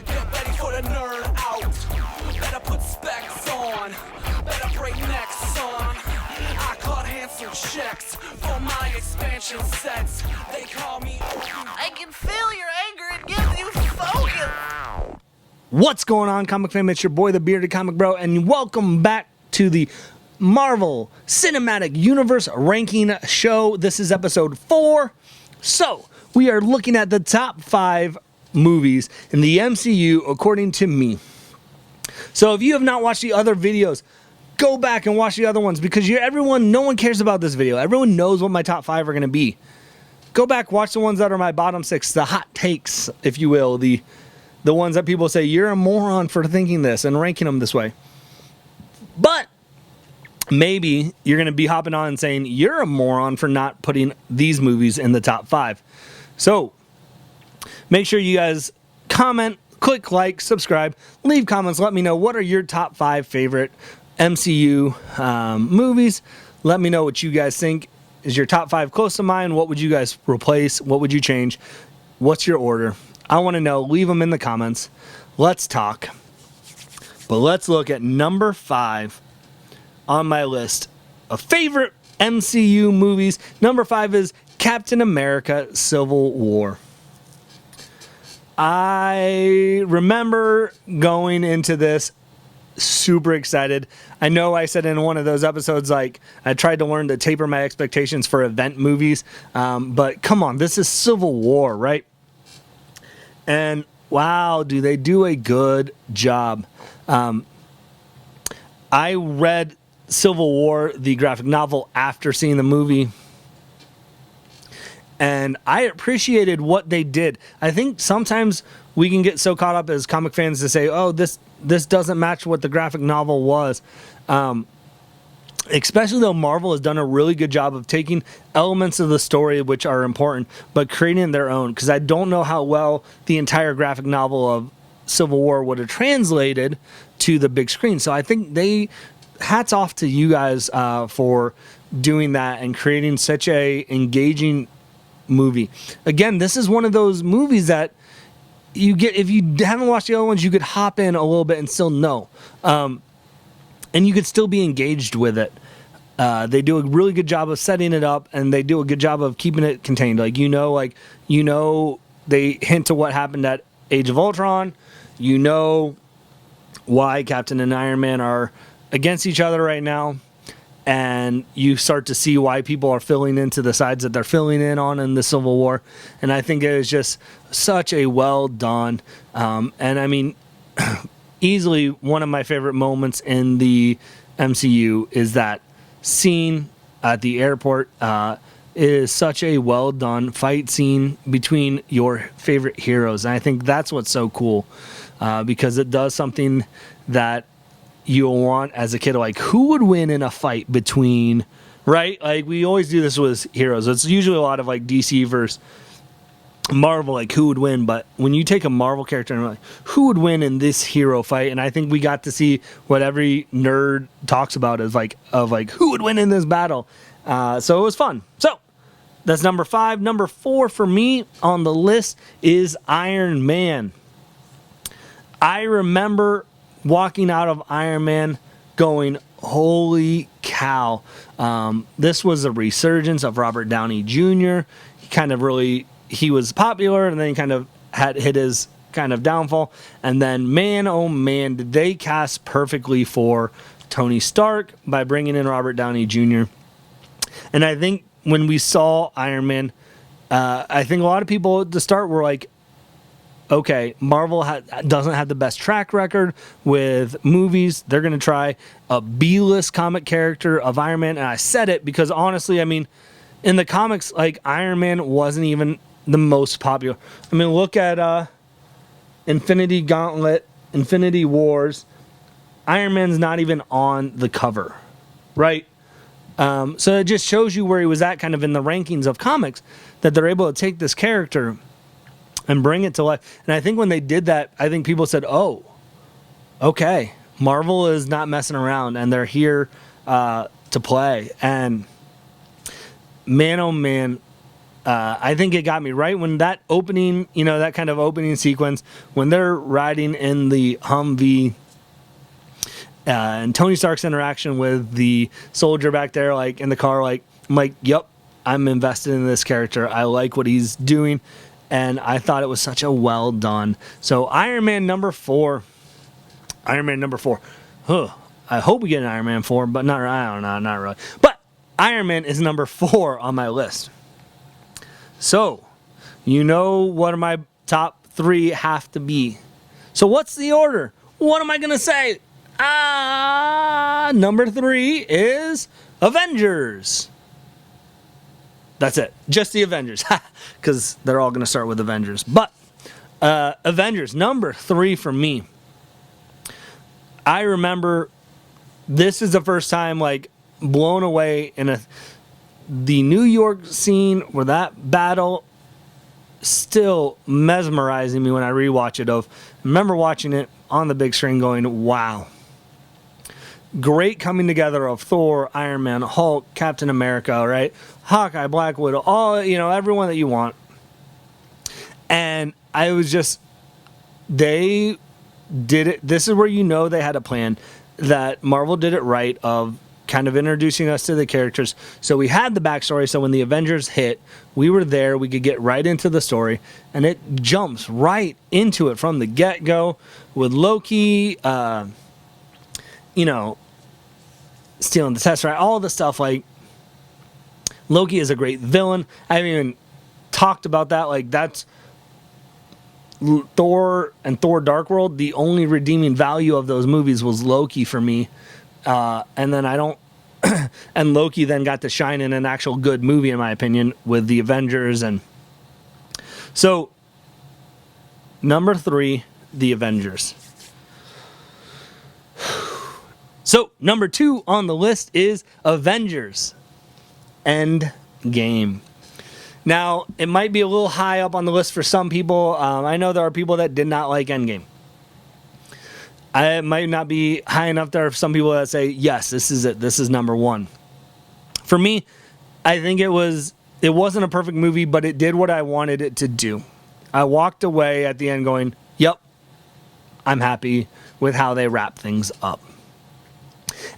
Get ready for the nerd out. Better put specs on. Better break necks on. I cut handsome checks for my expansion sets. They call me. I can feel your anger. It gives you focus. What's going on, comic fam? It's your boy, the Bearded Comic Bro, and welcome back to the Marvel Cinematic Universe ranking show. This is episode 4. So, we are looking at the top 5 movies in the MCU according to me. So, if you have not watched the other videos, go back and watch the other ones because no one cares about this video. Everyone knows what my top 5 are going to be. Go back, watch the ones that are my bottom 6, the hot takes, if you will, the ones that people say, you're a moron for thinking this and ranking them this way. But maybe you're going to be hopping on and saying, you're a moron for not putting these movies in the top 5. So, make sure you guys comment, click like, subscribe, leave comments. Let me know what are your top 5 favorite MCU movies. Let me know what you guys think. Is your top 5 close to mine? What would you guys replace? What would you change? What's your order? I want to know. Leave them in the comments. Let's talk. But let's look at number 5 on my list of favorite MCU movies. Number 5 is Captain America: Civil War. I remember going into this super excited. I know I said in one of those episodes, like, I tried to learn to taper my expectations for event movies. But come on, this is Civil War, right? And wow, do they do a good job. I read Civil War, the graphic novel, after seeing the movie, and I appreciated what they did. I think sometimes we can get so caught up as comic fans to say, oh, this doesn't match what the graphic novel was. Especially though Marvel has done a really good job of taking elements of the story which are important, but creating their own. Because I don't know how well the entire graphic novel of Civil War would have translated to the big screen. So I think hats off to you guys for doing that and creating such a engaging movie. Again, this is one of those movies that you get, if you haven't watched the other ones, you could hop in a little bit and still know. And you could still be engaged with it. They do a really good job of setting it up, and they do a good job of keeping it contained. They hint to what happened at Age of Ultron. You know why Captain and Iron Man are against each other right now. And you start to see why people are filling into the sides that they're filling in on in the Civil War. And I think it was just such a well done. And I mean, easily one of my favorite moments in the MCU is that scene at the airport. It is such a well done fight scene between your favorite heroes. And I think that's what's so cool because it does something that you'll want as a kid, like, who would win in a fight between, right? Like, we always do this with heroes. It's usually a lot of like DC versus Marvel, like who would win. But when you take a Marvel character and like, who would win in this hero fight? And I think we got to see what every nerd talks about is like, who would win in this battle. So it was fun. So that's number 5. Number 4 for me on the list is Iron Man. I remember walking out of Iron Man going, holy cow. This was a resurgence of Robert Downey Jr. He was popular, and then he kind of had hit his kind of downfall. And then, man, oh man, did they cast perfectly for Tony Stark by bringing in Robert Downey Jr. And I think when we saw Iron Man, I think a lot of people at the start were like, okay, Marvel doesn't have the best track record with movies. They're going to try a B-list comic character of Iron Man. And I said it because honestly, I mean, in the comics, like, Iron Man wasn't even the most popular. I mean, look at Infinity Gauntlet, Infinity Wars. Iron Man's not even on the cover, right? So it just shows you where he was at kind of in the rankings of comics, that they're able to take this character and bring it to life. And I think when they did that, I think people said, oh, okay, Marvel is not messing around, and they're here to play. And man, oh man, I think it got me right when that opening, that kind of opening sequence, when they're riding in the Humvee, and Tony Stark's interaction with the soldier back there, like in the car, like I'm like, yep, I'm invested in this character. I like what he's doing, and I thought it was such a well done. So Iron Man number 4. Iron Man number 4. I hope we get an Iron Man 4, but I don't know, not really. But Iron Man is number 4 on my list. So, what my top 3 have to be. So what's the order? What am I going to say? Number 3 is Avengers. That's it. Just the Avengers. Because they're all going to start with Avengers. But Avengers, number 3 for me. I remember this is the first time, like, blown away in the New York scene where that battle still mesmerizing me when I rewatch it. I remember watching it on the big screen going, wow. Great coming together of Thor, Iron Man, Hulk, Captain America, right? Hawkeye, Black Widow, all, everyone that you want. And I was just, they did it. This is where they had a plan, that Marvel did it right of kind of introducing us to the characters. So we had the backstory, so when the Avengers hit, we were there, we could get right into the story, and it jumps right into it from the get-go with Loki, stealing the Tesseract, all the stuff. Like, Loki is a great villain. I haven't even talked about that. Like, that's Thor and Thor Dark World. The only redeeming value of those movies was Loki for me. And then and Loki then got to shine in an actual good movie, in my opinion, with the Avengers. And so, number 3, the Avengers. So, number 2 on the list is Avengers Endgame. Now, it might be a little high up on the list for some people. I know there are people that did not like Endgame. It might not be high enough. There are some people that say, yes, this is it. This is number 1. For me, I think it wasn't a perfect movie, but it did what I wanted it to do. I walked away at the end going, yep, I'm happy with how they wrap things up.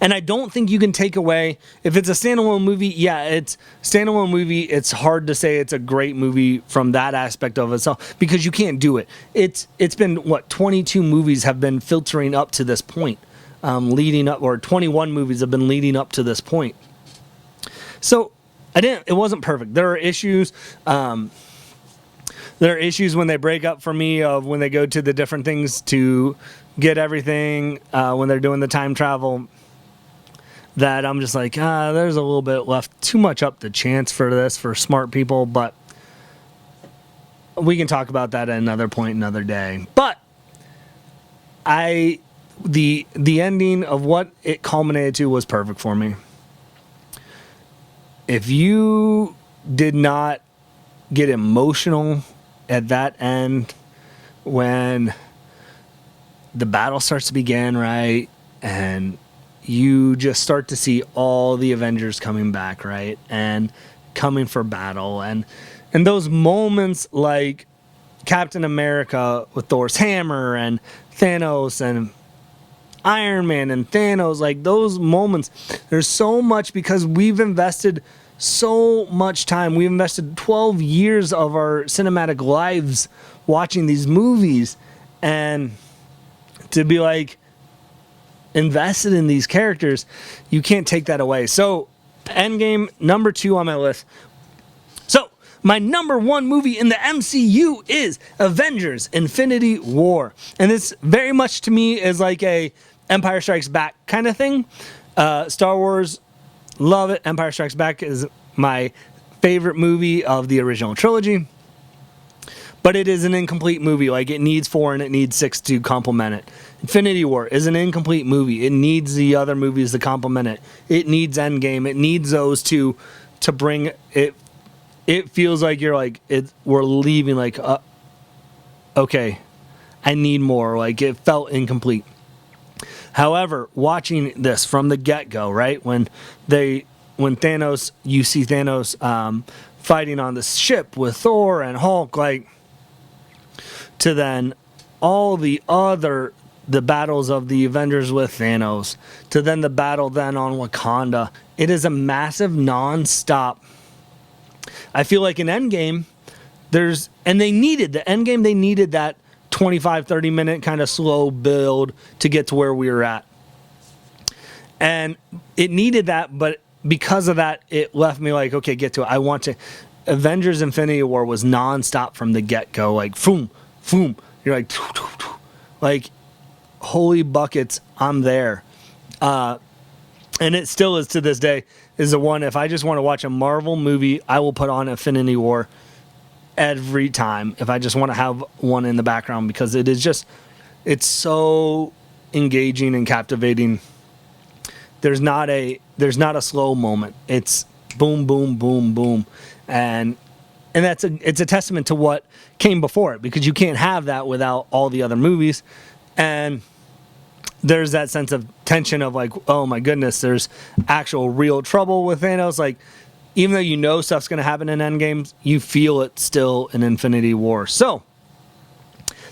And I don't think you can take away, if it's a standalone movie, it's hard to say it's a great movie from that aspect of itself, because you can't do it. It's been, 22 movies have been filtering up to this point, leading up, or 21 movies have been leading up to this point. So, it wasn't perfect. There are issues. There are issues when they break up for me, of when they go to the different things to get everything, when they're doing the time travel, that I'm just like, there's a little bit left, too much up to chance for this, for smart people, but we can talk about that at another point, another day. But the ending of what it culminated to was perfect for me. If you did not get emotional at that end, when the battle starts to begin, right, and you just start to see all the Avengers coming back, right? And coming for battle. And those moments like Captain America with Thor's hammer, and Thanos and Iron Man and Thanos, like those moments, there's so much, because we've invested so much time. We invested 12 years of our cinematic lives watching these movies, and to be like, invested in these characters, you can't take that away. So, Endgame, number 2 on my list. So, my number 1 movie in the MCU is Avengers Infinity War. And this very much to me is like a Empire Strikes Back kind of thing. Star Wars, love it. Empire Strikes Back is my favorite movie of the original trilogy. But it is an incomplete movie. Like, it needs 4 and it needs 6 to complement it. Infinity War is an incomplete movie. It needs the other movies to complement it. It needs Endgame. It needs those two to bring it. It feels like you're like, we're leaving like, okay, I need more. Like, it felt incomplete. However, watching this from the get-go, right, when Thanos, you see Thanos fighting on the ship with Thor and Hulk, like, to then all the battles of the Avengers with Thanos, to then the battle then on Wakanda. It is a massive non-stop. I feel like in Endgame, they needed the Endgame, they needed that 25, 30 minute kind of slow build to get to where we were at. And it needed that, but because of that, it left me like, okay, get to it. Avengers Infinity War was non-stop from the get-go, like, boom, boom. You're like, like, holy buckets, I'm there. And it still is to this day, is the one, if I just want to watch a Marvel movie, I will put on Infinity War every time, if I just want to have one in the background, because it's so engaging and captivating. There's not a slow moment. It's boom, boom, boom, boom. And it's a testament to what came before it, because you can't have that without all the other movies. And there's that sense of tension of like, oh my goodness, there's actual real trouble with Thanos. Like, even though you know stuff's going to happen in Endgame, you feel it still in Infinity War. So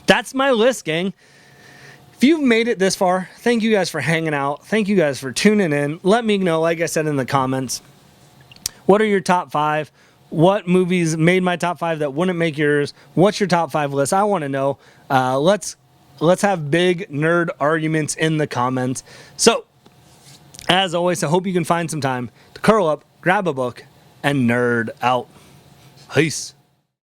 that's my list, gang. If you've made it this far, thank you guys for hanging out. Thank you guys for tuning in. Let me know, like I said in the comments, what are your top 5? What movies made my top 5 that wouldn't make yours? What's your top 5 list? I want to know. Let's have big nerd arguments in the comments. So, as always, I hope you can find some time to curl up, grab a book, and nerd out. Peace.